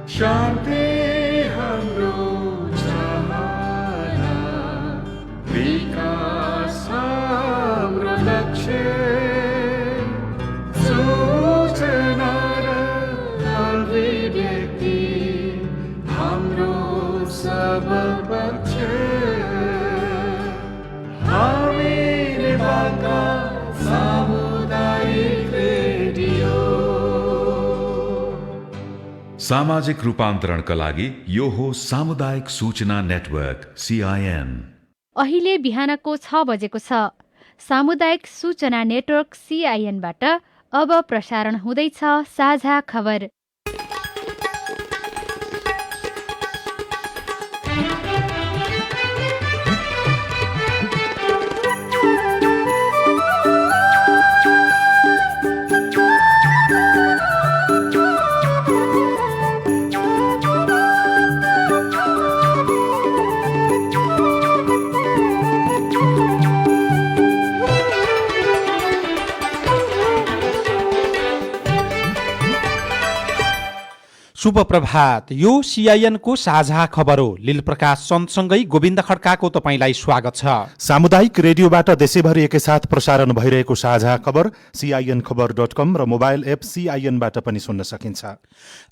शान्ति हाम्रो चाहना, विकास हाम्रो लक्ष्य, सूचना र अभिव्यक्ति हाम्रो सब पक्ष। हामी नेपालका सामुदायिक रेडियो। सामाजिक रूपान्तरणका लागि यो हो सामुदायिक सूचना नेटवर्क CIN। अहिले बिहानको 6 बजेको छ। सामुदायिक सूचना नेटवर्क CIN-बाट अब प्रसारण हुँदैछ साझा खबर। शुभ प्रभात। यो CIN को साझा खबर हो। लील प्रकाश चन्दसँगै गोविन्द खड्काको तपाईलाई स्वागत छ। सामुदायिक रेडियोबाट देशैभरि एकैसाथ प्रसारण भइरहेको साझा खबर CINखबर.com र मोबाइल एप CIN-बाट पनि सुन्न सकिन्छ।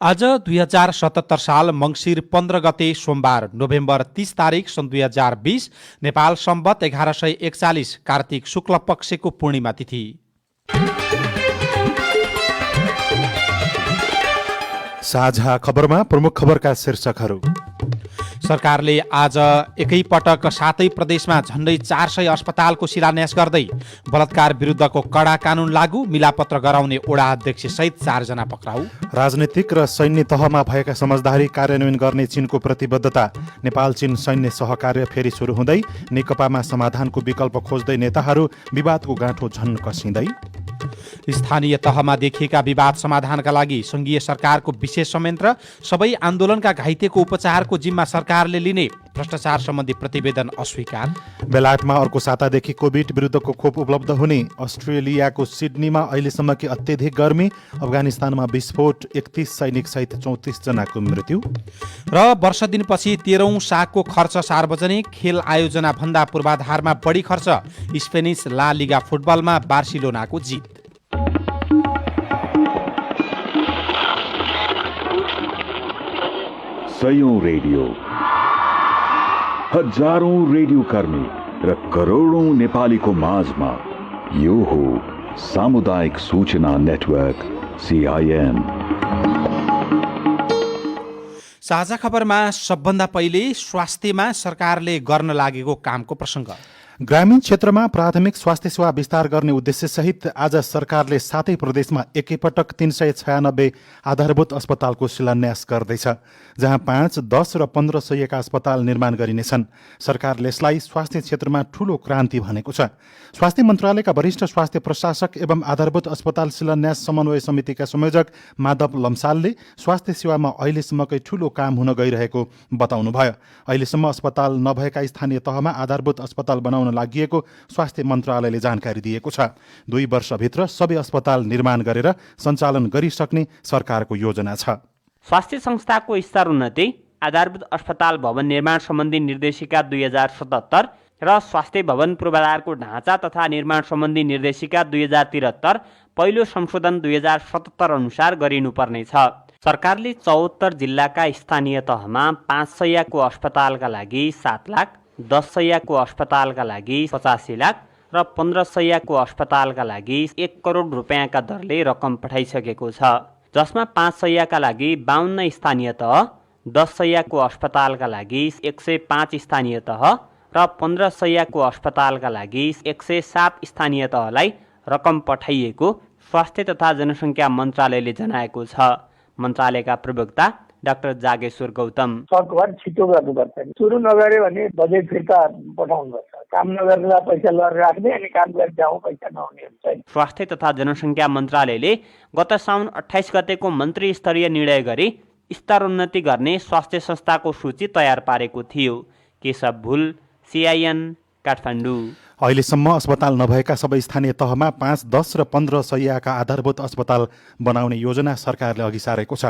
आज 2077 साल मङ्सिर 15 गते सोमबार, नोभेम्बर 30 तारिक सन् 2020, नेपाल सम्वत 1141 कार्तिक शुक्ल पक्षको पूर्णिमा तिथि। साझा खबरमा प्रमुख खबरका शीर्षकहरू। सरकारले आज एकैपटक 7 प्रदेशमा झण्डै 400 अस्पतालको शिलान्यास गर्दै बलात्कार विरुद्धको कडा कानून लागू, मिलापत्र गराउने ओडा अध्यक्ष सहित 4 जना पक्राउ। राजनीतिक र सैन्य तहमा भएका समझदारी कार्यान्वयन गर्ने चीनको प्रतिबद्धता। नेपाल चीन सैन्य सहकार्य फेरि सुरु हुँदै, नेकपामा समाधानको विकल्प खोज्दै नेताहरू, विवादको गाँठो झन् कसिँदै। स्थानीय तहमा देखिएका विवाद समाधानका लागि संघीय सरकारको विशेष संयन्त्र, सबै आन्दोलनका घाइतेको उपचारको जिम्मा सरकारले लिने, भ्रष्टाचार सम्बन्धी प्रतिवेदन अस्वीकार। बेलायतमा अर्को सातादेखि कोभिड विरुद्धको खोप उपलब्ध हुने। अस्ट्रेलियाको सिडनीमा अहिलेसम्मकी अत्यधिक गर्मी। अफगानिस्तानमा विस्फोट, 31 सैनिक सहित 34 जनाको मृत्यु। र वर्ष दिनपछि 13औं सागको खर्च सार्वजनिक। खेल आयोजना भन्दा पूर्वाधारमा बढी खर्च। स्पेनिस ला लिगा फुटबलमा बार्सिलोनाको जित। सयौं रेडियो, हजारौं रेडियो कर्मी र करोडौं नेपालीको माझमा यो हो सामुदायिक सूचना नेटवर्क CIN। साझा खबरमा सबभन्दा पहिले स्वास्थ्यमा सरकारले गर्न लागेको कामको प्रसङ्ग। ग्रामीण क्षेत्रमा प्राथमिक स्वास्थ्य सेवा विस्तार गर्ने उद्देश्यसहित आज सरकारले 7 प्रदेशमा एकैपटक 396 आधारभूत अस्पतालको शिलान्यास गर्दैछ, जहाँ 5, 10 र 15 सयका अस्पताल निर्माण गरिनेछन्। सरकारले यसलाई स्वास्थ्य क्षेत्रमा ठूलो क्रान्ति भनेको छ। स्वास्थ्य मन्त्रालयका वरिष्ठ स्वास्थ्य प्रशासक एवं आधारभूत अस्पताल शिलान्यास समन्वय समितिका संयोजक माधव लम्सालले स्वास्थ्य सेवामा अहिलेसम्मकै ठूलो काम हुन गइरहेको बताउनुभयो। अहिलेसम्म अस्पताल नभएका स्थानीय तहमा आधारभूत अस्पताल बनाउन लागिएको स्वास्थ्य मन्त्रालयले जानकारी दिएको छ। 2 वर्षभित्र सबै अस्पताल निर्माण गरेर सञ्चालन गरिसक्ने सरकारको योजना छ। स्वास्थ्य संस्थाको स्तर उन्नति, आधारभूत अस्पताल भवन निर्माण सम्बन्धी निर्देशिका 2077 र स्वास्थ्य भवन पूर्वाधारको ढाँचा तथा निर्माण सम्बन्धी निर्देशिका 2073 पहिलो संशोधन 2077 अनुसार गरिनुपर्नेछ। सरकारले 74 जिल्लाका स्थानीय तहमा 5 सयको अस्पतालका लागि 7 लाख, 10 सयको अस्पतालका लागि 85 लाख र 15 सयको अस्पतालका लागि 1 करोड रुपियाँका दरले रकम पठाइसकेको छ, जसमा 5 सयका लागि 52 स्थानीय तह, 10 सयको अस्पतालका लागि 105 स्थानीय तह र 15 सयको अस्पतालका लागि 107 स्थानीय तहलाई रकम पठाइएको स्वास्थ्य तथा जनसङ्ख्या मन्त्रालयले जनाएको छ। मन्त्रालयका प्रवक्ता डाक्टर जागेश्वर गौतम, सकभर छिटो गर्नुपर्छ। सुरु नगर्यो भने बजेट फिर्ता पठाउनुपर्छ। काम नगर्नेलाई पैसा लगेर राख्ने अनि काम गरेर जाउँ पैसा नहुने हुन्छ। स्वास्थ्य तथा जनसङ्ख्या मन्त्रालयले गत साउन 28 गतेको मन्त्री स्तरीय निर्णय गरी स्तरोन्नति गर्ने स्वास्थ्य संस्थाको सूची तयार पारेको थियो। केशव भुल, CIN, काठमाडौँ। अहिलेसम्म अस्पताल नभएका सबै स्थानीय तहमा 5, 10 र 15 शय्याका आधारभूत अस्पताल बनाउने योजना सरकारले अघि सारेको छ।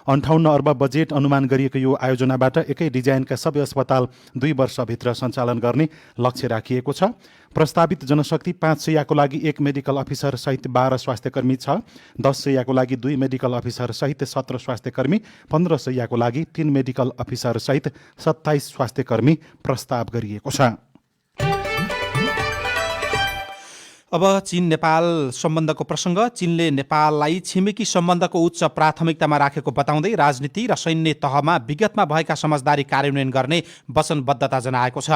58 अर्ब बजेट अनुमान गरिएको यो आयोजनाबाट एकै डिजाइनका सबै अस्पताल 2 वर्षभित्र सञ्चालन गर्ने लक्ष्य राखिएको छ। प्रस्तावित जनशक्ति 5 शय्याको लागि 1 मेडिकल अफिसर सहित 12 स्वास्थ्यकर्मी छ, 10 शय्याको लागि 2 मेडिकल अफिसर सहित 17 स्वास्थ्यकर्मी, 15 शय्याको लागि 3 मेडिकल अफिसर सहित 27 स्वास्थ्यकर्मी प्रस्ताव गरिएको छ। अब चीन नेपाल सम्बन्धको प्रसङ्ग। चीनले नेपाललाई छिमेकी सम्बन्धको उच्च प्राथमिकतामा राखेको बताउँदै राजनीति र सैन्य तहमा विगतमा भएका समझदारी कार्यान्वयन गर्ने वचनबद्धता जनाएको छ।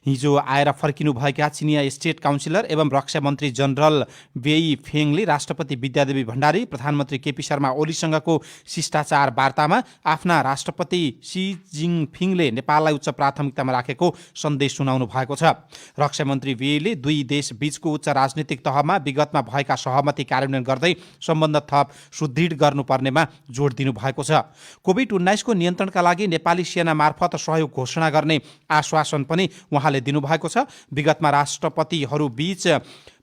हिजो आएर फर्किनुभएका चिनिया स्टेट काउन्सिलर एवं रक्षा मन्त्री जनरल वेई फेङले राष्ट्रपति विद्यादेवी भण्डारी, प्रधानमन्त्री केपी शर्मा ओलीसँगको शिष्टाचार वार्तामा आफ्ना राष्ट्रपति सी जिङपिङले नेपाललाई उच्च प्राथमिकतामा राखेको सन्देश सुनाउनु भएको छ। रक्षा मन्त्री वेईले दुई देश बीचको उच्च राजनीतिक तहमा विगतमा भएका सहमति कार्यान्वयन गर्दै सम्बन्ध थप सुदृढ गर्नुपर्नेमा जोड दिनु भएको छ। कोभिड-19 को नियन्त्रणका लागि नेपाली सेना मार्फत सहयोग घोषणा गर्ने आश्वासन पनि उहाँले दिनुभएको छ। विगतमा राष्ट्रपतिहरू बीच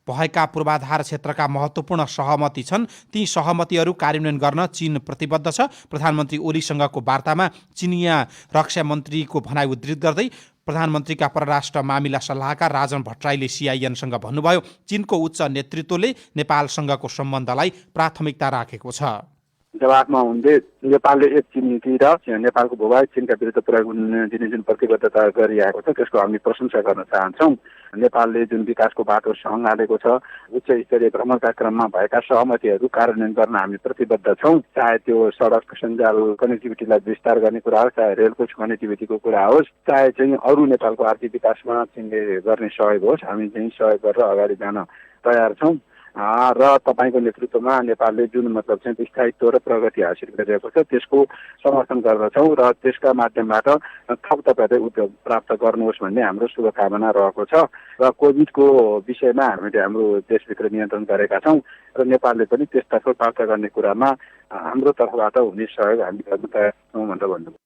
भएका पूर्वाधार क्षेत्रका महत्त्वपूर्ण सहमति छन्, ती सहमतिहरू कार्यान्वयन गर्न चीन प्रतिबद्ध छ। प्रधानमन्त्री ओलीसँगको वार्तामा चिनिया रक्षा मन्त्रीको भनाइ उद्धृत गर्दै प्रधानमन्त्रीका परराष्ट्र मामिला सल्लाहकार राजन भट्टराईले सीआईएनसँग भन्नुभयो, चीनको उच्च नेतृत्वले नेपालसँगको सम्बन्धलाई प्राथमिकता राखेको छ। जवाफमा हुँदै नेपालले एक चीन नीति र नेपालको भूभाग चीनका विरुद्ध प्रयोग दिने जुन प्रतिबद्धता गरिरहेको छ त्यसको हामी प्रशंसा गर्न चाहन्छौँ। नेपालले जुन विकासको बाटो सँगालेको छ, उच्च स्तरीय भ्रमणका क्रममा भएका सहमतिहरू कार्यान्वयन गर्न हामी प्रतिबद्ध छौँ। चाहे त्यो सडक सञ्जाल कनेक्टिभिटीलाई विस्तार गर्ने कुरा होस्, चाहे रेलको कनेक्टिभिटीको कुरा होस्, चाहे चाहिँ अरू नेपालको आर्थिक विकासमा चीनले गर्ने सहयोग होस्, हामी चाहिँ सहयोग गरेर अगाडि जान तयार छौँ। र तपाईँको नेतृत्वमा नेपालले जुन मतलब चाहिँ स्थायित्व र प्रगति हासिल गरिरहेको छ त्यसको समर्थन गर्दछौँ र त्यसका माध्यमबाट थप तपाईँहरूले उद्योग प्राप्त गर्नुहोस् भन्ने हाम्रो शुभकामना रहेको छ। र कोभिडको विषयमा हामीले हाम्रो देशभित्र नियन्त्रण गरेका छौँ र नेपालले पनि त्यसतर्फ प्राप्त गर्ने कुरामा हाम्रो तर्फबाट हुने सहयोग हामी गर्न तयार छौँ भनेर भन्नुभयो।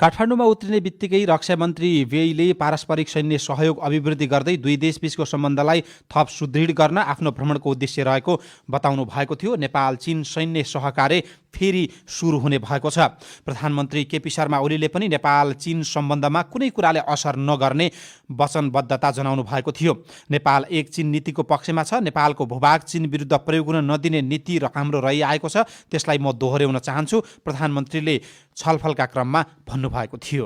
काठमाडौँमा उत्रिने बित्तिकै रक्षा मन्त्री वेईले पारस्परिक सैन्य सहयोग अभिवृद्धि गर्दै दुई देशबीचको सम्बन्धलाई थप सुदृढ गर्न आफ्नो भ्रमणको उद्देश्य रहेको बताउनु भएको थियो। नेपाल चीन सैन्य सहकार्य फेरि सुरु हुने भएको छ। प्रधानमन्त्री केपी शर्मा ओलीले पनि नेपाल चीन सम्बन्धमा कुनै कुराले असर नगर्ने वचनबद्धता जनाउनु भएको थियो। नेपाल एक चीन नीतिको पक्षमा छ। नेपालको भूभाग चीन विरुद्ध प्रयोग हुन नदिने नीति हाम्रो रहिआएको छ, त्यसलाई म दोहोर्याउन चाहन्छु, प्रधानमन्त्रीले छलफलका क्रममा भन्नुभएको थियो।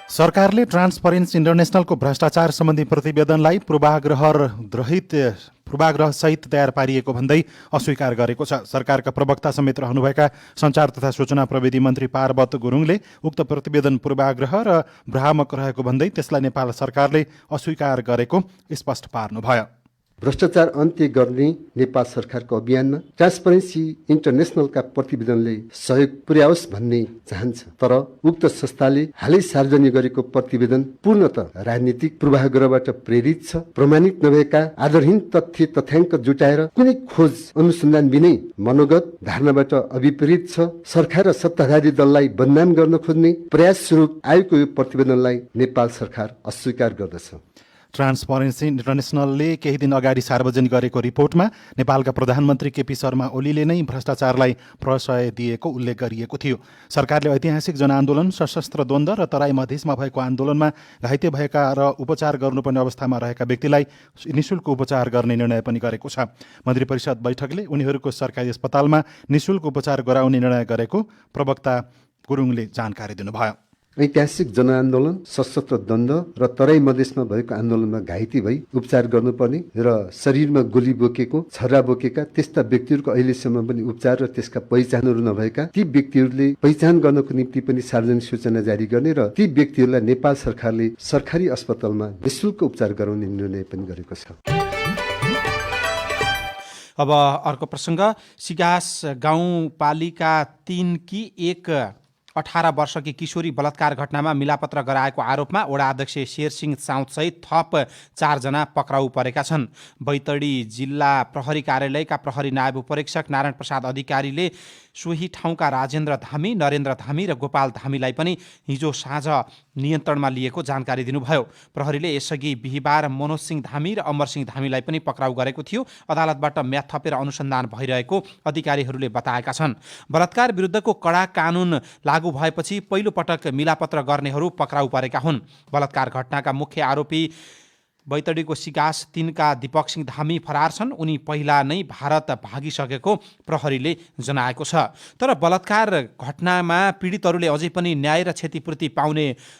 सरकारले ट्रान्सपरेन्सी इन्टरनेसनलको भ्रष्टाचार सम्बन्धी प्रतिवेदनलाई पूर्वाग्रहसहित तयार पारिएको भन्दै अस्वीकार गरेको छ। सरकारका प्रवक्ता समेत रहनुभएका सञ्चार तथा सूचना प्रविधि मन्त्री पार्वत गुरुङले उक्त प्रतिवेदन पूर्वाग्रह र भ्रामक रहेको भन्दै त्यसलाई नेपाल सरकारले अस्वीकार गरेको स्पष्ट पार्नुभयो। भ्रष्टाचार अन्त्य गर्ने नेपाल सरकारको अभियानमा ट्रान्सपरेन्सी इन्टरनेसनलका प्रतिवेदनले सहयोग पुर्याओस् भन्ने चाहन्छ, तर उक्त संस्थाले हालै सार्वजनिक गरेको प्रतिवेदन पूर्णतः राजनीतिक पूर्वाग्रहबाट प्रेरित छ। प्रमाणित नभएका आधारहीन तथ्य तथ्याङ्क जुटाएर कुनै खोज अनुसन्धान बिनै मनोगत धारणाबाट अभिप्रेरित छ। सरकार र सत्ताधारी दललाई बदनाम गर्न खोज्ने प्रयास स्वरूप आएको यो प्रतिवेदनलाई नेपाल सरकार अस्वीकार गर्दछ। ट्रान्सपरेन्सी इन्टरनेसनलले केही दिन अगाडि सार्वजनिक गरेको रिपोर्टमा नेपालका प्रधानमन्त्री केपी शर्मा ओलीले नै भ्रष्टाचारलाई प्रश्रय दिएको उल्लेख गरिएको थियो। सरकारले ऐतिहासिक जनआन्दोलन, सशस्त्र द्वन्द्व र तराई मधेसमा भएको आन्दोलनमा घाइते भएका र उपचार गर्नुपर्ने अवस्थामा रहेका व्यक्तिलाई निःशुल्क उपचार गर्ने निर्णय पनि गरेको छ। मन्त्री परिषद बैठकले उनीहरूको सरकारी अस्पतालमा निःशुल्क उपचार गराउने निर्णय गरेको प्रवक्ता गुरुङले जानकारी दिनुभयो। ऐतिहासिक जनआन्दोलन, सशस्त्र द्वन्द्व र तराई मधेसमा भएको आन्दोलनमा घाइते भई उपचार गर्नुपर्ने र शरीरमा गोली बोकेको, छर्रा बोकेका त्यस्ता व्यक्तिहरूको अहिलेसम्म पनि उपचार र त्यसका पहिचानहरू नभएका ती व्यक्तिहरूले पहिचान गर्नको निम्ति पनि सार्वजनिक सूचना जारी गर्ने र ती व्यक्तिहरूलाई नेपाल सरकारले सरकारी अस्पतालमा निःशुल्क उपचार गराउने निर्णय पनि गरेको छ। अब अर्को प्रसङ्ग, सिगास गाउँपालिका 3 की एक 18 वर्षकी किशोरी बलात्कार घटनामा मिलापत्र गराएको आरोपमा वडा अध्यक्ष शेरसिंह साउदसहित थप 4 जना पक्राउ परेका छन्। बैतडी जिल्ला प्रहरी कार्यालयका प्रहरी नायब उपरीक्षक नारायण प्रसाद अधिकारीले सोही ठाउँका राजेन्द्र धामी, नरेन्द्र धामी र गोपाल धामीलाई पनि हिजो साँझ नियन्त्रणमा लिएको जानकारी दिनुभयो। प्रहरीले यसअघि बिहिबार मनोज सिंह धामी र अमर सिंह धामीलाई पनि पक्राउ गरेको थियो। अदालतबाट म्याद थपेर अनुसन्धान भइरहेको अधिकारीहरूले बताएका छन्। बलात्कार विरुद्धको कडा कानुन लागू भएपछि पहिलो पटक मिलापत्र गर्नेहरू पक्राउ परेका हुन्। बलात्कार घटनाका मुख्य आरोपी बैतडीको सिगास 3 का दीपक सिंह धामी फरार छन्। उनी पहिला नै भारत भागिसकेको प्रहरीले जनाएको छ। तर बलात्कार घटनामा पीडितहरूले अझै पनि न्याय र क्षतिपूर्ति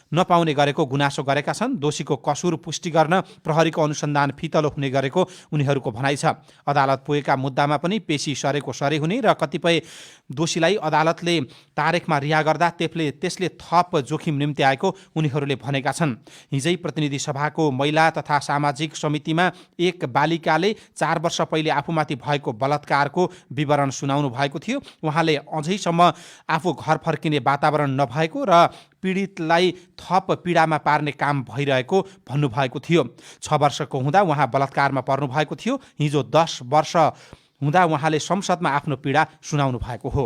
नपाउने गरेको गुनासो गरेका छन्। दोषीको कसुर पुष्टि गर्न प्रहरीको अनुसन्धान फितलो हुने गरेको उनीहरूको भनाइ छ। अदालत पुगेका मुद्दामा पनि पेशी सरेको सरे हुने र कतिपय दोषीलाई अदालतले तारिखमा रिहा गर्दा त्यसले थप जोखिम निम्ति आएको उनीहरूले भनेका छन्। हिजै प्रतिनिधि सभाको महिला तथा सामाजिक समितिमा एक बालिकाले 4 वर्ष पहिले आफूमाथि भएको बलात्कारको विवरण सुनाउनु भएको थियो। उहाँले अझैसम्म आफू घर फर्किने वातावरण नभएको र पीडितलाई थप पीडामा पार्ने काम भइरहेको भन्नुभएको थियो। 6 वर्षको हुँदा उहाँ बलात्कारमा पर्नु भएको थियो। हिजो 10 वर्ष हुँदा उहाँले संसदमा आफ्नो पीडा सुनाउनु भएको हो।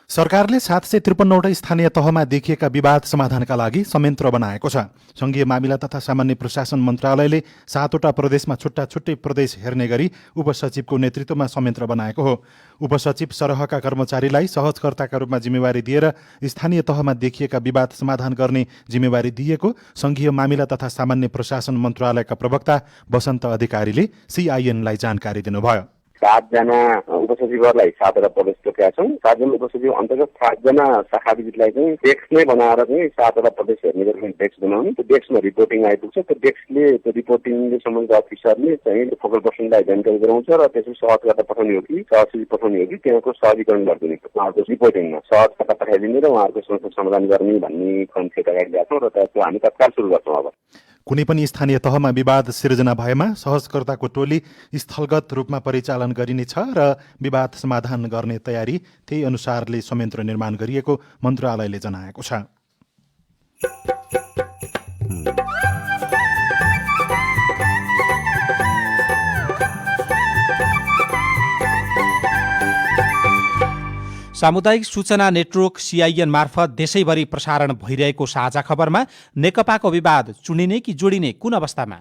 सरकारले 753वटा स्थानीय तहमा देखिएका विवाद समाधानका लागि संयन्त्र बनाएको छ। संघीय मामिला तथा सामान्य प्रशासन मन्त्रालयले 7वटा प्रदेशमा छुट्टा छुट्टै प्रदेश हेर्ने गरी उपसचिवको नेतृत्वमा संयन्त्र बनाएको हो। उपसचिव सरहका कर्मचारीलाई सहजकर्ताका रूपमा जिम्मेवारी दिएर स्थानीय तहमा देखिएका विवाद समाधान गर्ने जिम्मेवारी दिएको संघीय मामिला तथा सामान्य प्रशासन मन्त्रालयका प्रवक्ता वसन्त अधिकारीले सीआईएनलाई जानकारी दिनुभयो। 7 जना उपसचिवहरूलाई 7वटा प्रदेश तोकेका छौँ। 7 जना उपसचिव अन्तर्गत 7 जना शाखा विजिटलाई चाहिँ डेस्क नै बनाएर चाहिँ 7वटा प्रदेश हेर्ने गरी डेस्क बनाउने। त्यो डेस्कमा रिपोर्टिङ आइपुग्छ। त्यो डेस्कले त्यो रिपोर्टिङले सम्बन्धित अफिसरले चाहिँ फोकल पर्सनलाई जानकारी गराउँछ र त्यसपछि सहजकर्ता पठाउने हो कि सहसचिव पठाउने हो कि त्यहाँको सहजीकरण गरिदिने उहाँहरूको रिपोर्टिङमा सहजकर्ता पठाइदिने र उहाँहरूको समस्या समाधान गर्ने भन्ने कन्सेप्ट अगाडि ल्याएको र त्यो हामी तत्काल सुरु गर्छौँ। अब कुनै पनि स्थानीय तहमा विवाद सिर्जना भएमा सहजकर्ताको टोली स्थलगत रूपमा परिचालन गरिनेछ र विवाद समाधान गर्ने तयारी त्यही अनुसारले संयन्त्र निर्माण गरिएको मन्त्रालयले जनाएको छ। सामुदायिक सूचना नेटवर्क सीआईएन मार्फत देशैभरि प्रसारण भइरहेको साझा खबरमा नेकपाको विवाद चुनिने कि जोडिने कुन अवस्थामा?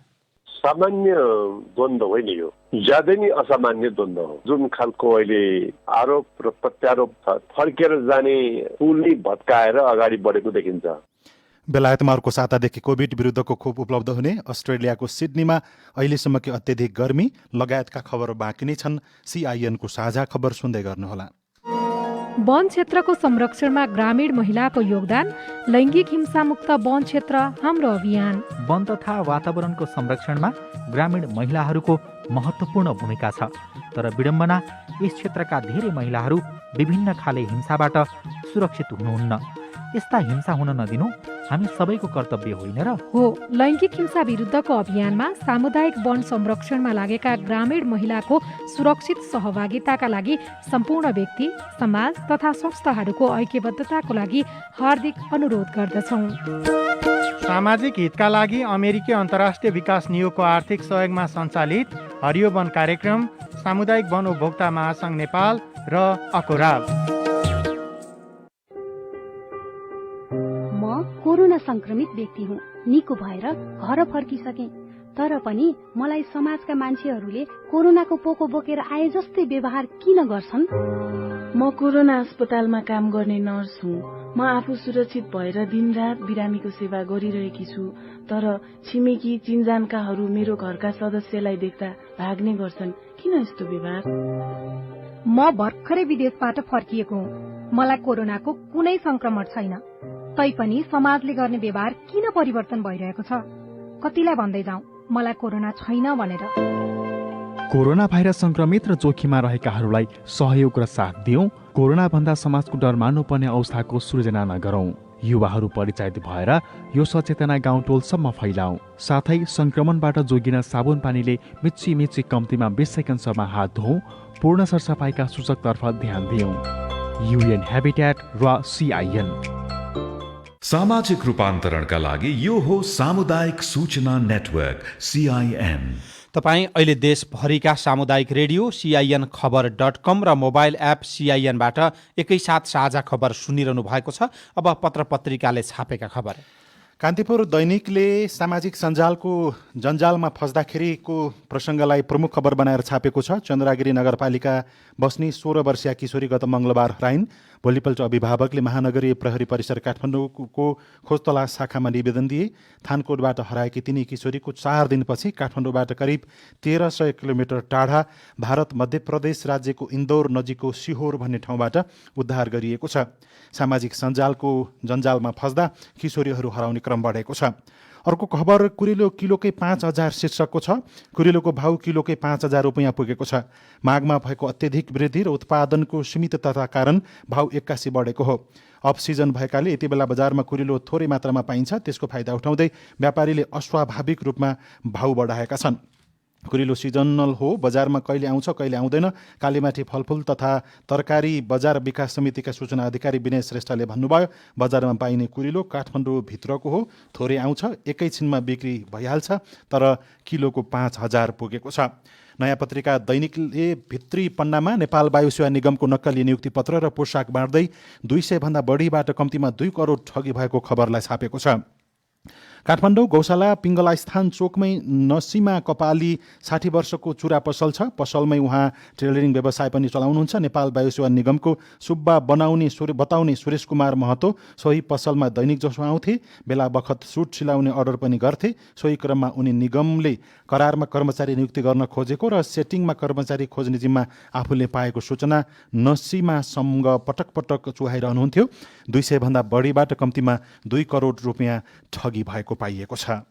सामान्य द्वन्द्व होइन, यो ज्यादै नै असामान्य द्वन्द्व हो। जुन खालको अहिले आरोप र प्रत्यारोप फर्केर जाने पुलले भत्काएर अगाडि बढेको देखिन्छ। बेलायतमा अर्को सातादेखि कोभिड विरुद्धको खोप उपलब्ध हुने, अस्ट्रेलियाको सिडनीमा अहिलेसम्मकी अत्यधिक गर्मी लगायतका खबर बाँकी नै छन्। सीआईएनको साझा खबर सुन्दै गर्नुहोला। वन क्षेत्रको संरक्षणमा ग्रामीण महिलाको योगदान, लैङ्गिक हिंसामुक्त वन क्षेत्र हाम्रो अभियान। वन तथा वातावरणको संरक्षणमा ग्रामीण महिलाहरूको महत्त्वपूर्ण भूमिका छ। तर विडम्बना, यस क्षेत्रका धेरै महिलाहरू विभिन्न खाले हिंसाबाट सुरक्षित हुनुहुन्न। यस्ता हिंसा हुन नदिनु हामी सबैको कर्तव्य होइन र? हो। लैङ्गिक हिंसा विरुद्धको अभियानमा सामुदायिक वन संरक्षणमा लागेका ग्रामीण महिलाको सुरक्षित सहभागिताका लागि सम्पूर्ण व्यक्ति, समाज तथा संस्थाहरूको ऐक्यबद्धताको लागि हार्दिक अनुरोध गर्दछौँ। सामाजिक हितका लागि अमेरिकी अन्तर्राष्ट्रिय विकास नियोगको आर्थिक सहयोगमा सञ्चालित हरियो वन कार्यक्रम, सामुदायिक वन उपभोक्ता महासङ्घ नेपाल र अकोराब। कोरोना संक्रमित व्यक्ति हुँ। निको भएर घर फर्किसकेँ, तर पनि मलाई समाजका मान्छेहरूले कोरोनाको पोको बोकेर आए जस्तै व्यवहार किन गर्छन्? म कोरोना अस्पतालमा काम गर्ने नर्स हुँ। म आफू सुरक्षित भएर दिनरात बिरामीको सेवा गरिरहेकी छु, तर छिमेकी चिन्जानकाहरू मेरो घरका सदस्यलाई देख्दा भाग्ने गर्छन्। किन यस्तो व्यवहार? म भर्खरै विदेशबाट फर्किएको हुँ। मलाई कोरोनाको कुनै संक्रमण छैन, तैपनि समाजले गर्ने व्यवहार किन परिवर्तन भइरहेको छ? कतिलाई भन्दै जाउँ मलाई कोरोना छैन भनेर? कोरोना भाइरस संक्रमित र जोखिममा रहेकाहरूलाई सहयोग र साथ दियौं। कोरोना भन्दा समाजको डर मान्नुपर्ने अवस्थाको सृजना नगरौं। युवाहरू परिचालित भएर यो सचेतना गाउँ टोलसम्म फैलाउँ। साथै संक्रमणबाट जोगिन साबुन पानीले मिची कम्तीमा 20 सेकेन्डसम्म हात धोऊ। पूर्ण सरसफाइका सूचकतर्फ ध्यान दियौं। UN Habitat र CIN। सामाजिक रूपान्तरणका लागि यो हो सामुदायिक सूचना नेटवर्क CIN। तपाईँ अहिले देशभरिका सामुदायिक रेडियो CIN-खबर.com र मोबाइल एप CIN-बाट एकैसाथ साझा खबर सुनिरहनु भएको छ। अब पत्र पत्रिकाले छापेका खबर। कान्तिपुर दैनिकले सामाजिक सञ्जालको जन्जालमा फस्दाखेरिको प्रसङ्गलाई प्रमुख खबर बनाएर छापेको छ। चन्द्रगिरी नगरपालिका बस्ने 16 वर्षीय किशोरी गत मङ्गलबार हराइन्। भोलिपल्ट अभिभावकले महानगरीय प्रहरी परिसर काठमाडौँको खोजतलास शाखामा निवेदन दिए। थानकोटबाट हराएकी तिनी किशोरीको 4 दिनपछि काठमाडौँबाट करिब 1300 किलोमिटर टाढा भारत मध्य प्रदेश राज्यको इन्दौर नजिकको सिहोर भन्ने ठाउँबाट उद्धार गरिएको छ। सामाजिक सञ्जालको जन्जालमा फस्दा किशोरीहरू हराउने क्रम बढेको छ। अर्को खबर कुरिलो किलोकै 5000 शीर्षकको छ। कुरिलोको भाउ किलोकै 5000 रुपियाँ पुगेको छ। मागमा भएको अत्यधिक वृद्धि र उत्पादनको सीमितताका कारण भाउ 81 बढेको हो। अफ सिजन भएकाले यति बेला बजारमा कुरिलो थोरै मात्रामा पाइन्छ। त्यसको फाइदा उठाउँदै व्यापारीले अस्वाभाविक रूपमा भाउ बढाएका छन्। कुरिलो सिजनल हो, बजारमा कहिले आउँछ कहिले आउँदैन। कालीमाटी फलफुल तथा तरकारी बजार विकास समितिका सूचना अधिकारी विनय श्रेष्ठले भन्नुभयो, बजारमा पाइने कुरिलो काठमाडौँ भित्रको हो, थोरै आउँछ, एकैछिनमा बिक्री भइहाल्छ, तर किलोको 5000 पुगेको छ। नयाँ पत्रिका दैनिकले भित्री पन्नामा नेपाल वायु सेवा निगमको नक्कली नियुक्ति पत्र र पोसाक बाँड्दै 200 भन्दा बढीबाट कम्तीमा 2 करोड ठगी भएको खबरलाई छापेको छ। काठमाडौँ गौशाला पिङ्गला स्थान चोकमै नसीमा कपाली 60 वर्षको चुरा पसल छ। पसलमै उहाँ टेलरिङ व्यवसाय पनि चलाउनुहुन्छ। नेपाल वायु सेवा निगमको सुब्बा बताउने सुरेश कुमार महतो सोही पसलमा दैनिक जसो आउँथे। बेला बखत सुट सिलाउने अर्डर पनि गर्थे। सोही क्रममा उनी निगमले करारमा कर्मचारी नियुक्ति गर्न खोजेको र सेटिङमा कर्मचारी खोज्ने जिम्मा आफूले पाएको सूचना नसीमासँग पटक पटक चुहाइरहनुहुन्थ्यो। 200 भन्दा बढीबाट कम्तीमा 2 करोड रुपियाँ ठगी भएको पाइएको छ।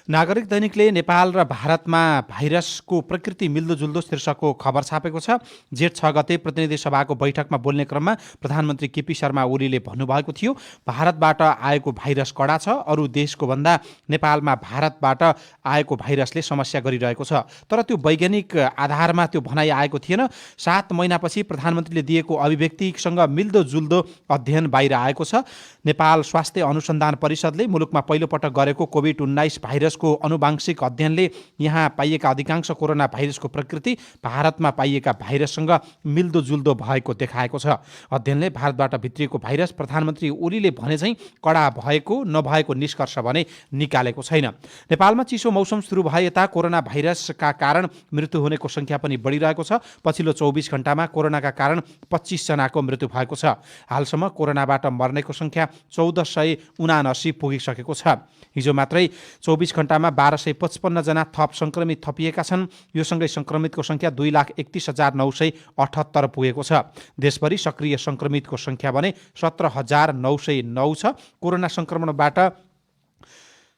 नागरिक दैनिकले नेपाल र भारतमा भाइरसको प्रकृति मिल्दोजुल्दो शीर्षकको खबर छापेको छ। जेठ 6 गते प्रतिनिधि सभाको बैठकमा बोल्ने क्रममा प्रधानमन्त्री केपी शर्मा ओलीले भन्नुभएको थियो, भारतबाट आएको भाइरस कडा छ, अरू देशको भन्दा नेपालमा भारतबाट आएको भाइरसले समस्या गरिरहेको छ। तर त्यो वैज्ञानिक आधारमा त्यो भनाइ आएको थिएन। 7 महिनापछि प्रधानमन्त्रीले दिएको अभिव्यक्तिसँग मिल्दोजुल्दो अध्ययन बाहिर आएको छ। नेपाल स्वास्थ्य अनुसन्धान परिषदले मुलुकमा पहिलोपटक गरेको कोभिड-19 भाइरसको अनुवांशिक अध्ययनले यहाँ पाइएका अधिकांश कोरोना भाइरसको प्रकृति भारतमा पाइएका भाइरससँग मिल्दोजुल्दो भएको देखाएको छ। अध्ययनले भारतबाट भित्रिएको भाइरस प्रधानमन्त्री ओलीले भने चाहिँ कडा भएको नभएको निष्कर्ष भने निकालेको छैन। नेपालमा चिसो मौसम सुरु भए यता कोरोना भाइरसका कारण मृत्यु हुनेको सङ्ख्या पनि बढिरहेको छ। पछिल्लो 24 घण्टामा कोरोनाका कारण 25 जनाको मृत्यु भएको छ। हालसम्म कोरोनाबाट मर्नेको सङ्ख्या 1479 पुगिसकेको छ। हिजो मात्रै 24 घण्टामा 1255 जना थप सङ्क्रमित थपिएका छन्। यो सँगै सङ्क्रमितको सङ्ख्या 2,31,978 पुगेको छ। देशभरि सक्रिय सङ्क्रमितको सङ्ख्या भने 17,909 छ। कोरोना सङ्क्रमणबाट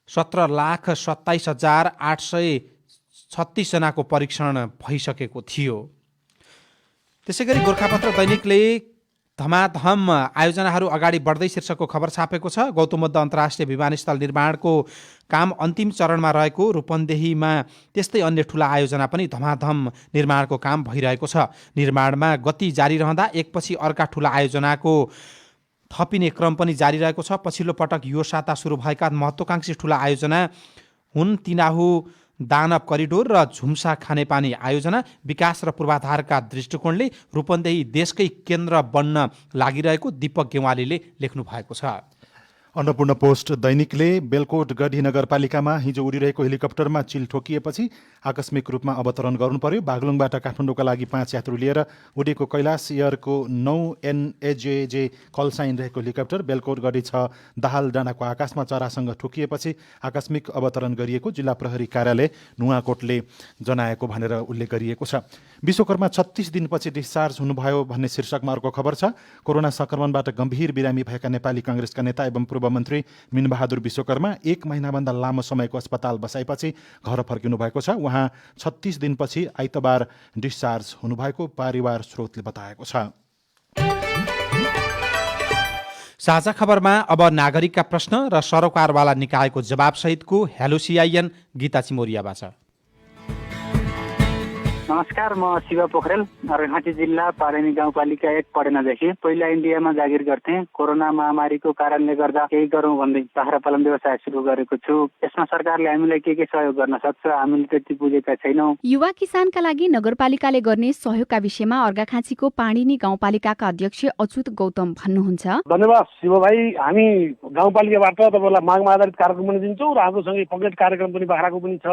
17,27,836 जनाको परीक्षण भइसकेको थियो। त्यसै गरी गोर्खापत्र दैनिकले धमाधम आयोजनाहरू अगाडि बढ्दै शीर्षकको खबर छापेको छ। गौतम बुद्ध अन्तर्राष्ट्रिय विमानस्थल निर्माणको काम अन्तिम चरणमा रहेको रूपन्देहीमा त्यस्तै अन्य ठुला आयोजना पनि धमाधम निर्माणको काम भइरहेको छ। निर्माणमा गति जारी रहँदा एकपछि अर्का ठुला आयोजनाको थपिने क्रम पनि जारी रहेको छ। पछिल्लो पटक यो साता सुरु भएका महत्त्वाकांक्षी ठुला आयोजना हुन् तिनाहु दानव करिडोर र झुम्सा खानेपानी आयोजना। विकास र पूर्वाधारका दृष्टिकोणले रूपन्देही देशकै केन्द्र बन्न लागिरहेको दीपक गेवालीले लेख्नु भएको छ। अन्नपूर्ण पोस्ट दैनिकले बेलकोट गढी नगरपालिकामा हिजो उडिरहेको हेलिकप्टरमा चिल ठोकिएपछि आकस्मिक रूपमा अवतरण गर्नु पर्यो। बागलुङबाट काठमाडौँका लागि 5 यात्रु लिएर उडेको कैलाश एयरको 9 NAJJ कल साइन रहेको हेलिकप्टर बेलकोट गढी 6 दाहाल डाँडाको आकाशमा चरासँग ठोकिएपछि आकस्मिक अवतरण गरिएको जिल्ला प्रहरी कार्यालय नुवाकोटले जनाएको भनेर उल्लेख गरिएको छ। विश्वकर्मा 36 दिनपछि डिस्चार्ज हुनुभयो भन्ने शीर्षकमा अर्को खबर छ। कोरोना संक्रमणबाट गम्भीर बिरामी भएका नेपाली काङ्ग्रेसका नेता एवं पूर्व मन्त्री मिनबहादुर विश्वकर्मा 1 महिनाभन्दा लामो समयको अस्पताल बसाएपछि घर फर्किनु भएको छ। उहाँ 36 दिनपछि आइतबार डिस्चार्ज हुनुभएको परिवार स्रोतले बताएको छ। साझा खबरमा अब नागरिकका प्रश्न र सरोकारवाला निकायको जवाबसहितको हेलो CIN गीता चिमोरियाबाट। नमस्कार, म शिव पोखरेल, अर्घाखाँची जिल्ला पारेनी गाउँपालिका 1 पडेनादेखि। पहिला इन्डियामा जागिर गर्थेँ। कोरोना महामारीको कारणले गर्दा केही गरौँ भन्दै बाख्रा पालन व्यवसाय सुरु गरेको छु। यसमा सरकारले हामीलाई के सहयोग गर्न सक्छ हामीले त्यति बुझेका छैनौँ। युवा किसानका लागि नगरपालिकाले गर्ने सहयोगका विषयमा अर्घाखाँचीको पाणिनी गाउँपालिकाका अध्यक्ष अच्युत गौतम भन्नुहुन्छ। धन्यवाद शिव भाइ। हामी गाउँपालिकाबाट तपाईँलाई मागमा आधारित कार्यक्रम पनि दिन्छौँ र हाम्रोसँगै पकेट कार्यक्रम पनि बाख्राको पनि छ।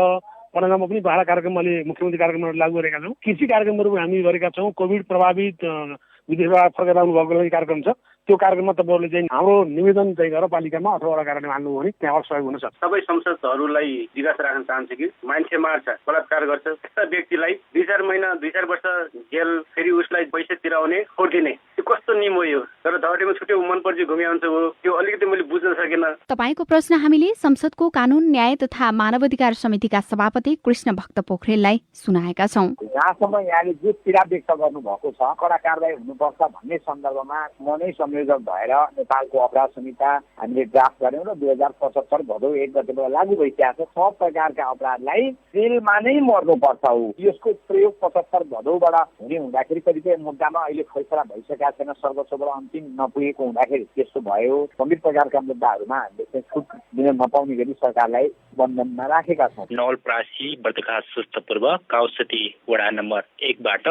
पडगाउँमा पनि बाख्रा कार्यक्रम अहिले मुख्यमन्त्री कार्यक्रमहरू लागू गरेका छौँ। कृषि कार्यक्रमहरू पनि हामी गरेका छौँ। कोभिड प्रभावित विदेशबाट फर्केर आउनु भएको लागि कार्यक्रम छ। त्यो कार्यक्रममा तपाईँहरूले चाहिँ हाम्रो निवेदन चाहिँ नगरपालिकामा अथवा वडा कार्यालयमा हाल्नु भने त्यहाँबाट सहयोग हुन सक्छ। सबै संसदहरूलाई जिज्ञासा राख्न चाहन्छु कि मान्छे मार्छ, बलात्कार गर्छ, त्यस्ता व्यक्तिलाई 2-4 महिना 2-4 वर्ष जेल, फेरि उसलाई पैसा तिराउने छोडिदिने, त्यो कस्तो नियम हो यो? तर धरतीमा छुट्यो मन पर्छ घुमिआउँछ हो, त्यो अलिकति मैले बुझ्न सकेन। तपाईको प्रश्न हामीले संसदको कानून न्याय तथा मानवाधिकार समितिका सभापति कृष्ण भक्त पोखरेललाई सुनाएका छौँ। जहाँसम्म यहाँले जो पीडा व्यक्त गर्नु भएको छ कडा कारबाही हुनुपर्छ भन्ने सन्दर्भमा म नै संयोजक भएर नेपालको अपराध संहिता हामीले ड्राफ्ट गर्यौं र 2075 भदौ 1 गतेबाट लागू भइसकेको छ। सब प्रकारका अपराधलाई जेलमा नै मर्नुपर्छ हो। यसको प्रयोग 75 भदौबाट हुने हुँदाखेरि कतिपय मुद्दामा अहिले फैसला भइसकेका छैन, सर्वोच्चबाट अन्तिम नपुगेको हुँदाखेरि त्यस्तो भयो। गम्भीर प्रकारका मुद्दाहरूमा हामीले चाहिँ छुट दिन नपाउने गरी सरकारलाई बन्धनमा राखेका छौँ। नवलपरासी बर्दघाट सुस्तपूर्व काउसती वडा नम्बर 1 बाट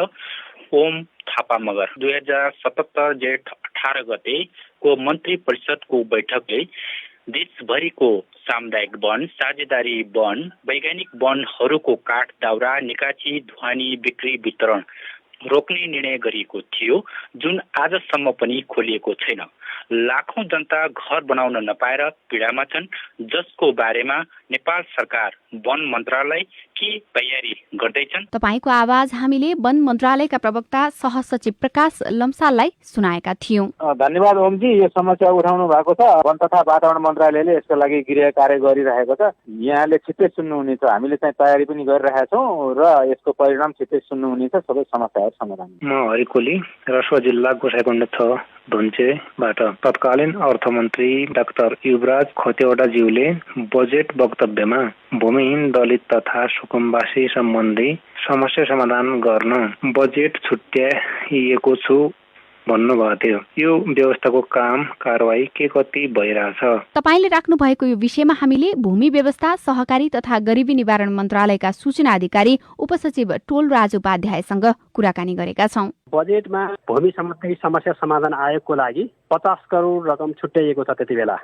ओम थापा मगर 2077 जेठ 18 गतेको मन्त्री परिषदको बैठकले देशभरिको सामुदायिक वन, साझेदारी वन, वैज्ञानिक वनहरूको काठ दाउरा, निकासी, ढुवानी बिक्री वितरण रोक्ने निर्णय गरिएको थियो, जुन आजसम्म पनि खोलिएको छैन। लाखौं जनता घर बनाउन नपाएर पीडामा छन्, जसको बारेमा नेपाल सरकार वन मन्त्रालय के तयारी गर्दैछन्? तपाईको आवाज हामीले वन मन्त्रालयका प्रवक्ता सहसचिव प्रकाश लम्साललाई सुनाएका थियौं। धन्यवाद ओमजी, यो समस्या उठाउनु भएको छ। वन तथा वातावरण मन्त्रालयले यसको लागि गृह कार्य गरिरहेको छ। यहाँले छिट्टै सुन्नुहुनेछ। हामीले चाहिँ तयारी पनि गरिरहेका छौँ र यसको परिणाम छिट्टै सुन्नुहुनेछ। सबै समस्याहरू समाधान। म हरिकोली रसुवा जिल्ला गोसाइकुण्ड 6 धुन्चेबाट तत्कालीन अर्थमन्त्री डाक्टर युवराज खतिवडाज्यूले बजेट वक्तव्यमा भूमिहीन दलित तथा सुकुम्बासी सम्बन्धी समस्या समाधान गर्न बजेट छुट्याइएको छु भन्नुभएको थियो। यो व्यवस्थाको काम कारवाही के कति भइरहेछ? तपाईले राख्नु भएको यो विषयमा हामीले भूमि व्यवस्था, सहकारी तथा गरिबी निवारण मन्त्रालयका सूचना अधिकारी उपसचिव टोल राज उपाध्यायसँग कुराकानी गरेका छौँ। बजेटमा भूमि सम्बन्धी समस्या समाधान आयोगको लागि 50 करोड रकम छुट्याइएको छ। त्यति बेला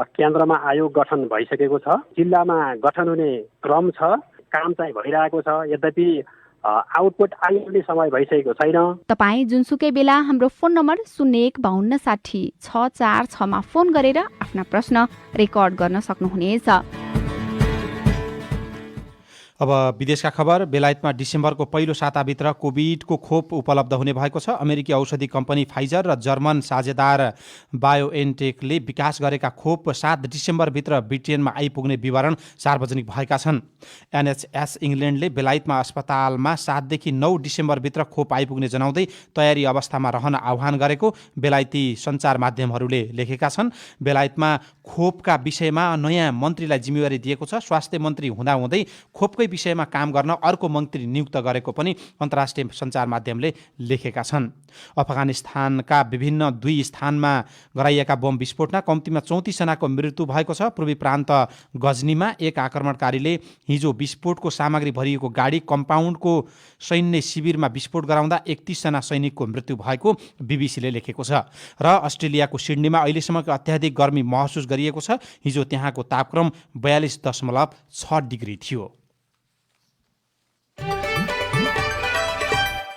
केन्द्रमा आयोग गठन भइसकेको छ, जिल्लामा गठन हुने क्रम छ, काम चाहिँ भइरहेको छ। यद्यपि आउटपुट आउने समय भइसकेको छैन। तपाईँ जुनसुकै बेला हाम्रो फोन नम्बर 015260 मा फोन गरेर आफ्ना प्रश्न रेकर्ड गर्न सक्नुहुनेछ। अब विदेशका खबर। बेलायतमा डिसेम्बरको पहिलो साताभित्र कोभिडको खोप उपलब्ध हुने भएको छ। अमेरिकी औषधि कम्पनी फाइजर र जर्मन साझेदार बायोएनटेकले विकास गरेका खोप 7 डिसेम्बरभित्र ब्रिटेनमा आइपुग्ने विवरण सार्वजनिक भएका छन्। एनएचएस इङ्ल्यान्डले बेलायतमा अस्पतालमा 7 देखि 9 डिसेम्बरभित्र खोप आइपुग्ने जनाउँदै तयारी अवस्थामा रहन आह्वान गरेको बेलायती सञ्चार माध्यमहरूले लेखेका छन्। बेलायतमा खोपका विषयमा नयाँ मन्त्रीलाई जिम्मेवारी दिएको छ। स्वास्थ्य मन्त्री हुँदाहुँदै खोपकै विषयमा काम गर्न अर्को मन्त्री नियुक्त गरेको पनि अन्तर्राष्ट्रिय सञ्चार माध्यमले लेखेका छन्। अफगानिस्तानका विभिन्न 2 स्थानमा गराइएका बम विस्फोटमा कम्तीमा 34 जनाको मृत्यु भएको छ। पूर्वी प्रान्त गजनीमा एक आक्रमणकारीले हिजो विस्फोटको सामग्री भरिएको गाडी कम्पाउन्डको सैन्य शिविरमा विस्फोट गराउँदा 31 जना सैनिकको मृत्यु भएको बीबीसीले लेखेको छ। र अस्ट्रेलियाको सिडनीमा अहिलेसम्मको अत्याधिक गर्मी महसुस गरिएको छ। हिजो त्यहाँको तापक्रम 42.6 डिग्री थियो।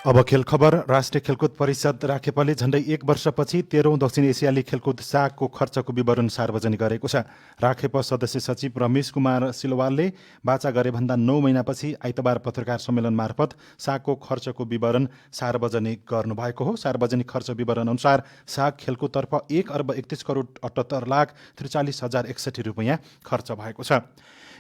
अब खेल खबर। राष्ट्रिय खेलकुद परिषद राखेपाले झण्डै 1 वर्षपछि 13औं दक्षिण एसियाली खेलकुद सागको खर्चको विवरण सार्वजनिक गरेको छ। राखेप सदस्य सचिव रमेश कुमार सिलवालले वाचा गरेभन्दा 9 महिनापछि आइतबार पत्रकार सम्मेलन मार्फत सागको खर्चको विवरण सार्वजनिक गर्नुभएको हो। सार्वजनिक खर्च विवरण अनुसार साग खेलकुदतर्फ 1 अर्ब 31 करोड 78 लाख 43,061 रुपियाँ खर्च भएको छ।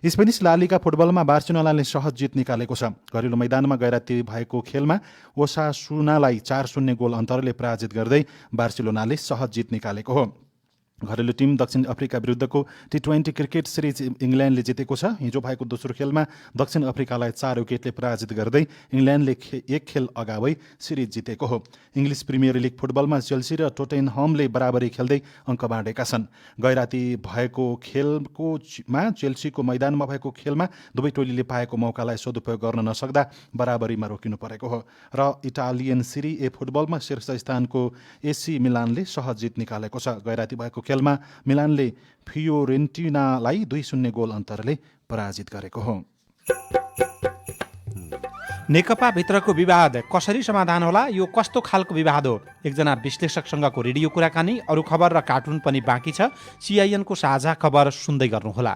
स्पेनिस ला लिगा फुटबलमा बार्सिलोनाले सहज जित निकालेको छ। घरेलु मैदानमा गैराती भएको खेलमा ओसासुनालाई 4-0 गोल अन्तरले पराजित गर्दै बार्सिलोनाले सहज जित निकालेको हो। घरेलु टिम दक्षिण अफ्रिका विरुद्धको T20 क्रिकेट सिरिज इङ्ल्यान्डले जितेको छ। हिजो भएको दोस्रो खेलमा दक्षिण अफ्रिकालाई 4 विकेटले पराजित गर्दै इङ्ल्यान्डले एक खेल अगावै सिरिज जितेको हो। इङ्ग्लिस प्रिमियर लिग फुटबलमा चेल्सी र टोटेनहमले बराबरी खेल्दै अङ्क बाँडेका छन्। गैराती भएको खेलमा चेल्सीको मैदानमा भएको खेलमा दुवै टोलीले पाएको मौकालाई सदुपयोग गर्न नसक्दा बराबरीमा रोकिनु परेको हो। र इटालियन सिरी ए फुटबलमा शीर्ष स्थानको AC मिलानले सहज जित निकालेको छ। गैराती भएको खेलमा मिलानले फियोरेन्टिनालाई 2-0 गोल अन्तरले पराजित गरेको हो। नेकपा भित्रको विवाद कसरी समाधान होला? यो कस्तो खालको विवाद हो? एकजना विश्लेषकसँगको रेडियो कुराकानी, अरू खबर र कार्टुन पनि बाँकी छ। CIN को साझा खबर सुन्दै गर्नुहोला।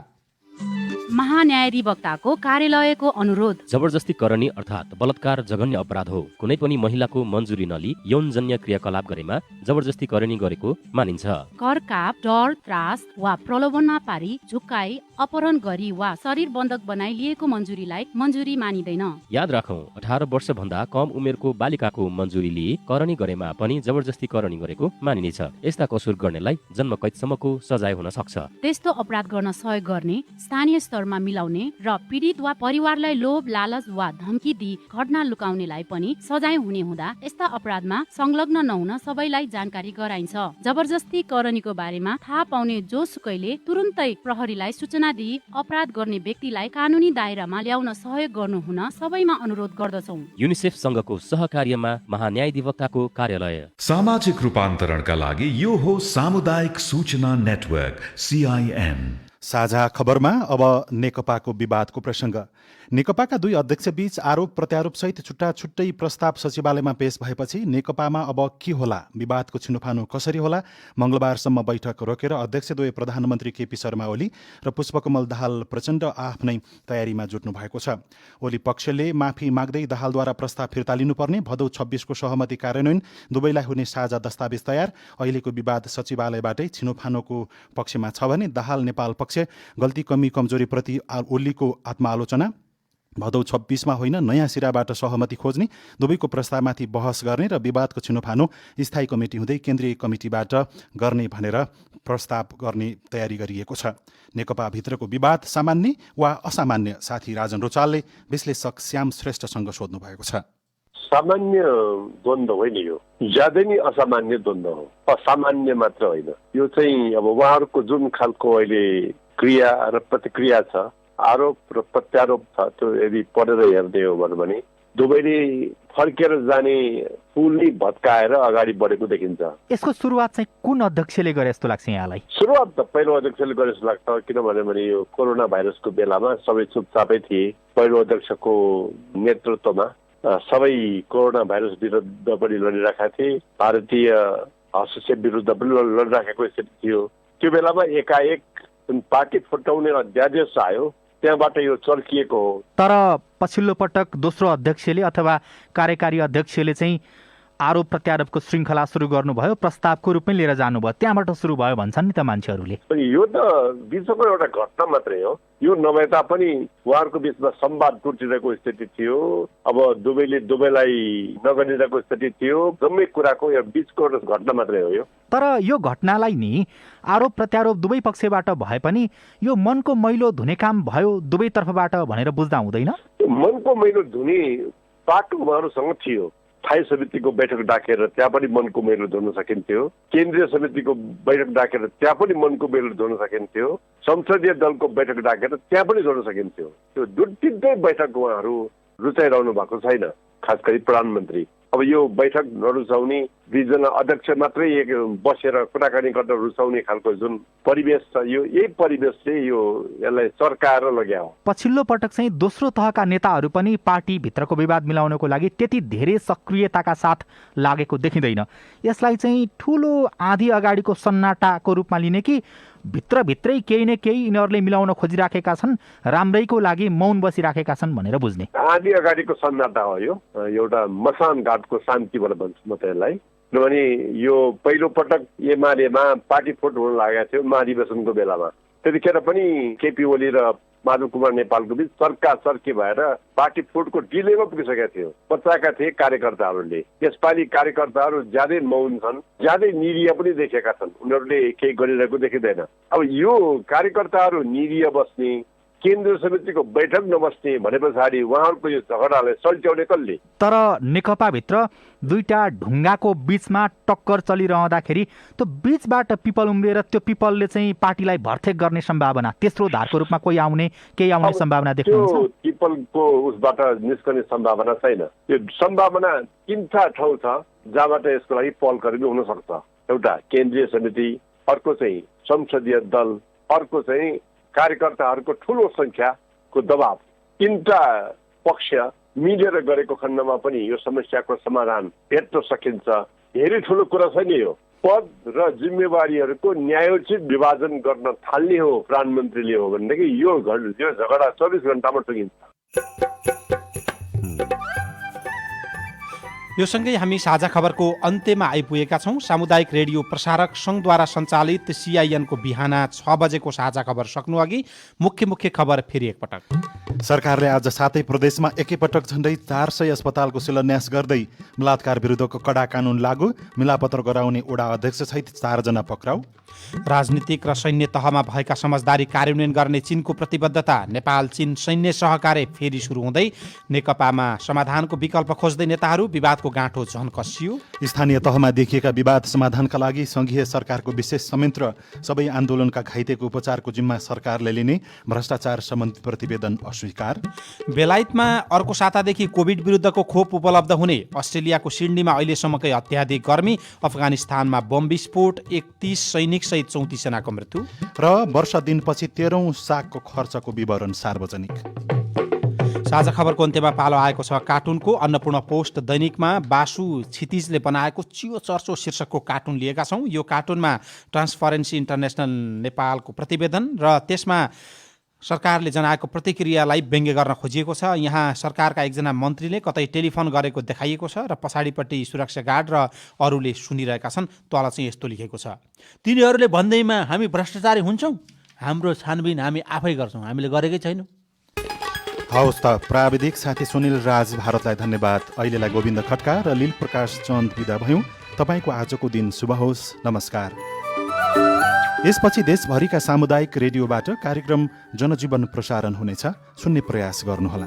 महान्यायाधिवक्ताको कार्यालयको अनुरोध। जबरजस्ती करणी अर्थात् बलात्कार जघन्य अपराध हो। कुनै पनि महिलाको मन्जुरी नलिई यौनजन्य क्रियाकलाप गरेमा जबरजस्ती करणी गरेको मानिन्छ। करकाप, डर, त्रास वा प्रलोभनमा पारी, झुक्काई, अपहरण गरी वा शरीर बन्धक बनाई लिएको मन्जुरीलाई मन्जुरी मानिँदैन। याद राखौं, 18 वर्षभन्दा कम उमेरको बालिकाको मन्जुरी लिए करणी गरेमा पनि जबरजस्ती करणी गरेको मानिनेछ। यस्ता कसुर गर्नेलाई जन्मकैदसम्मको सजाय हुन सक्छ। त्यस्तो अपराध गर्न सहयोग गर्ने, स्थानीय स्तरमा मिलाउने र पीडित वा परिवारलाई लोभ, लालच वा धम्की दिई घटना लुकाउनेलाई पनि सजाय हुने हुँदा यस्ता अपराधमा संलग्न नहुन सबैलाई जानकारी गराइन्छ। जबरजस्ती करनीको बारेमा थाहा पाउने जोसुकैले तुरुन्तै प्रहरीलाई सूचना दिई अपराध गर्ने व्यक्तिलाई कानुनी दायरामा ल्याउन सहयोग गर्नु हुन सबैमा अनुरोध गर्दछौं। युनिसेफ सँगको सहकार्यमा महान्यायाधिवक्ताको कार्यालय। सामाजिक रूपान्तरणका लागि यो हो सामुदायिक सूचना नेटवर्क CIN। साझा खबरमा अब नेकपाको विवादको प्रसङ्ग। नेकपाका दुई अध्यक्षबीच आरोप प्रत्यारोप सहित छुट्टा छुट्टै प्रस्ताव सचिवालयमा पेश भएपछि नेकपामा अब के होला? विवादको छिनोफानो कसरी होला? मंगलबारसम्म बैठक रोकेर अध्यक्षद्वय प्रधानमन्त्री KP शर्मा ओली र पुष्पकमल दाहाल प्रचण्ड आफ्नै तयारीमा जुट्नु भएको छ। ओली पक्षले माफी माग्दै दाहालद्वारा प्रस्ताव फिर्ता लिनुपर्ने, भदौ 26 को सहमति कार्यान्वयन, दुवैलाई हुने साझा दस्तावेज तयार। अहिलेको विवाद सचिवालयबाटै छिनोफानोको पक्षमा छ भने दाहाल नेपाल पक्ष गल्ती कमी कमजोरीप्रति ओलीको आत्मआलोचना, भदौ 26 होइन नयाँ सिराबाट सहमति खोज्ने, दुवैको प्रस्तावमाथि बहस गर्ने र विवादको छिनोफानो स्थायी कमिटी हुँदै केन्द्रीय कमिटीबाट गर्ने भनेर प्रस्ताव गर्ने तयारी गरिएको छ। नेकपा भित्रको विवाद सामान्य वा असामान्य? साथी राजन रोचालले विश्लेषक श्याम श्रेष्ठसँग सोध्नु भएको छ। सामान्य द्वन्द्व होइन, यो ज्यादै नै असामान्य द्वन्द्व हो। असामान्य मात्र होइन, यो चाहिँ अब उहाँहरूको जुन खालको अहिले क्रिया र प्रतिक्रिया छ, आरोप र प्रत्यारोप छ, त्यो यदि पढेर हेर्दै हो भने दुवैले फर्केर जाने पुलले भत्काएर अगाडि बढेको देखिन्छ। यसको सुरुवात चाहिँ कुन अध्यक्षले गरे जस्तो लाग्छ यहाँलाई? सुरुवात त पहिलो अध्यक्षले गरे जस्तो लाग्छ, किनभने यो कोरोना भाइरसको बेलामा सबै चुपचापै थिए। पहिलो अध्यक्षको नेतृत्वमा सबै कोरोना भाइरस विरुद्ध पनि लडिरहेका थिए, भारतीय हस्तक्षेप विरुद्ध पनि लडिराखेको स्थिति थियो। त्यो बेलामा एकाएक पार्टी फुटाउने अध्यादेश आयो, त्यहाँबाट यो चर्किएको हो। तर पछिल्लो पटक दोस्रो अध्यक्षले अथवा कार्यकारी अध्यक्षले चाहिँ आरोप प्रत्यारोपको श्रृङ्खला सुरु गर्नुभयो, प्रस्तावको रूपमै लिएर जानुभयो, त्यहाँबाट सुरु भयो भन्छन् नि त मान्छेहरूले। यो त बिचको एउटा घटना मात्रै हो। यो नभए तापनि उहाँहरूको बिचमा संवाद टुटिरहेको स्थिति थियो। अब दुवैलाई नगरिरहेको स्थिति थियो। जम्मै कुराको यो बिचको घटना मात्रै हो यो। तर यो घटनालाई नि आरोप प्रत्यारोप दुवै पक्षबाट भए पनि यो मनको मैलो धुने काम भयो दुवै तर्फबाट भनेर बुझ्दा हुँदैन? मनको मैलो धुने बाटो उहाँहरूसँग थियो। स्थायी समितिको बैठक डाकेर त्यहाँ पनि मनको मैलो धुन सकिन्थ्यो। केन्द्रीय समितिको बैठक डाकेर त्यहाँ पनि मनको मैलो धुन सकिन्थ्यो। संसदीय दलको बैठक डाकेर त्यहाँ पनि धुन सकिन्थ्यो। त्यो दुईटै बैठक उहाँहरू रुचाइरहनु भएको छैन, खास गरी प्रधानमन्त्री। अब यो बैठक नरुचाउने, दुईजना अध्यक्ष मात्रै एक बसेर कुराकानी गर्न रुचाउने खालको जुन परिवेश छ, यही परिवेशले यसलाई चर्काएर लग्या हो। पछिल्लो पटक चाहिँ दोस्रो तहका नेताहरू पनि पार्टी भित्रको विवाद मिलाउनको लागि त्यति धेरै सक्रियताका साथ लागेको देखिँदैन। यसलाई चाहिँ ठुलो आधी अगाडिको सन्नाटाको रूपमा लिने कि भित्रभित्रै केही न केही यिनीहरूले मिलाउन खोजिराखेका छन्, राम्रैको लागि मौन बसिराखेका छन् भनेर बुझ्ने? आधी अगाडिको सन्नाटा हो यो, एउटा मसान घाटको शान्तिबाट भन्छु म त यसलाई। किनभने यो पहिलो पटक एमालेमा पार्टी फुट हुन लागेको थियो महाधिवेशनको बेलामा। त्यतिखेर पनि केपी ओली र माधव कुमार नेपालको बीच चर्के भएर पार्टी फुटको डिलेमा पुगिसकेका थियो। बचाएका थिए कार्यकर्ताहरूले। यसपालि कार्यकर्ताहरू ज्यादै मौन छन्, ज्यादै निरीह पनि देखेका छन्। उनीहरूले केही गरिरहेको देखिँदैन। अब यो कार्यकर्ताहरू निरीह बस्ने, केन्द्रीय समितिको बैठक नबस्ने भने पछाडि उहाँहरूको यो झगडालाई सल्ट्याउने कसले? तर नेकपाभित्र दुईटा ढुङ्गाको बीचमा टक्कर चलिरहँदाखेरि त्यो बीचबाट पिपल उम्बिएर त्यो पिपलले चाहिँ पार्टीलाई भर्तेक गर्ने सम्भावना, तेस्रो धारको रूपमा केही आउने सम्भावना देख्नुहुन्छ? त्यो पिपलको उसबाट निस्कने सम्भावना छैन। यो सम्भावना तीनटा ठाउँ छ जहाँबाट यसको लागि पहल गरिनु हुन सक्छ। एउटा केन्द्रीय समिति, अर्को चाहिँ संसदीय दल, अर्को चाहिँ कार्यकर्ताहरूको ठूलो संख्याको दबाव। तीनटा पक्ष मिलेर गरेको खण्डमा पनि यो समस्याको समाधान भेट्न सकिन्छ। धेरै ठूलो कुरा छैन यो। पद र जिम्मेवारीहरूको न्यायोचित विभाजन गर्न थाल्ने हो प्रधानमन्त्रीले हो भनेदेखि यो झगडा 24 घण्टामा टुङ्गिन्छ। यो सँगै हामी साझा खबरको अन्त्यमा आइपुगेका छौँ। सामुदायिक रेडियो प्रसारक सङ्घद्वारा सञ्चालित CIN को बिहान 6 बजेको साझा खबर सक्नु अघि मुख्य खबर फेरि एकपटक। सरकारले आज 7 प्रदेशमा एकैपटक झण्डै 400 अस्पतालको शिलान्यास गर्दै बलात्कार विरुद्धको कडा कानुन लागू, मिलापत्र गराउने वडा अध्यक्ष सहित 4 जना पक्राउ। राजनीतिक र सैन्य तहमा भएका समझदारी कार्यान्वयन गर्ने चीनको प्रतिबद्धता, नेपाल चीन सैन्य सहकार्य फेरि सुरु हुँदै नेकपामा समाधानको विकल्प खोज्दै नेताहरू, विवादको गाँठो झन कसियो। स्थानीय तहमा देखिएका विवाद समाधानका लागि संघीय सरकारको विशेष संयन्त्र, सबै आन्दोलनका घाइतेको उपचारको जिम्मा सरकारले लिने, भ्रष्टाचार सम्बन्धी प्रतिवेदन अस्वीकार। बेलायतमा अर्को सातादेखि कोभिड विरुद्धको खोप उपलब्ध हुने, अस्ट्रेलियाको सिडनीमा अहिलेसम्मकै अत्याधिक गर्मी, अफगानिस्तानमा बम विस्फोट, 31 सैनिक सहित 34 जनाको मृत्यु र वर्ष दिनपछि 13औं सागको खर्चको विवरण सार्वजनिक। साझा खबरको अन्त्यमा पालो आएको छ कार्टुनको। अन्नपूर्ण पोस्ट दैनिकमा बासु क्षितिजले बनाएको चियो चर्चो शीर्षकको कार्टुन लिएका छौँ। यो कार्टुनमा ट्रान्सपरेन्सी इन्टरनेसनल नेपालको प्रतिवेदन र त्यसमा सरकारले जनाएको प्रतिक्रियालाई व्यङ्ग्य गर्न खोजिएको छ। यहाँ सरकारका एकजना मन्त्रीले कतै टेलिफोन गरेको देखाइएको छ र पछाडिपट्टि सुरक्षा गार्ड र अरूले सुनिरहेका छन्। तल चाहिँ यस्तो लेखेको छ, तिनीहरूले भन्दैमा हामी भ्रष्टाचारी हुन्छौँ, हाम्रो छानबिन हामी आफै गर्छौँ, हामीले गरेकै छैनौँ। हवस् त, प्राविधिक साथी सुनिल राज भारतलाई धन्यवाद। अहिलेलाई गोविन्द खड्का र लील प्रकाश चन्द बिदा भयौँ। तपाईँको आजको दिन शुभ होस्। नमस्कार। यसपछि देशभरिका सामुदायिक रेडियोबाट कार्यक्रम जनजीवन प्रसारण हुनेछ, सुन्ने प्रयास गर्नुहोला।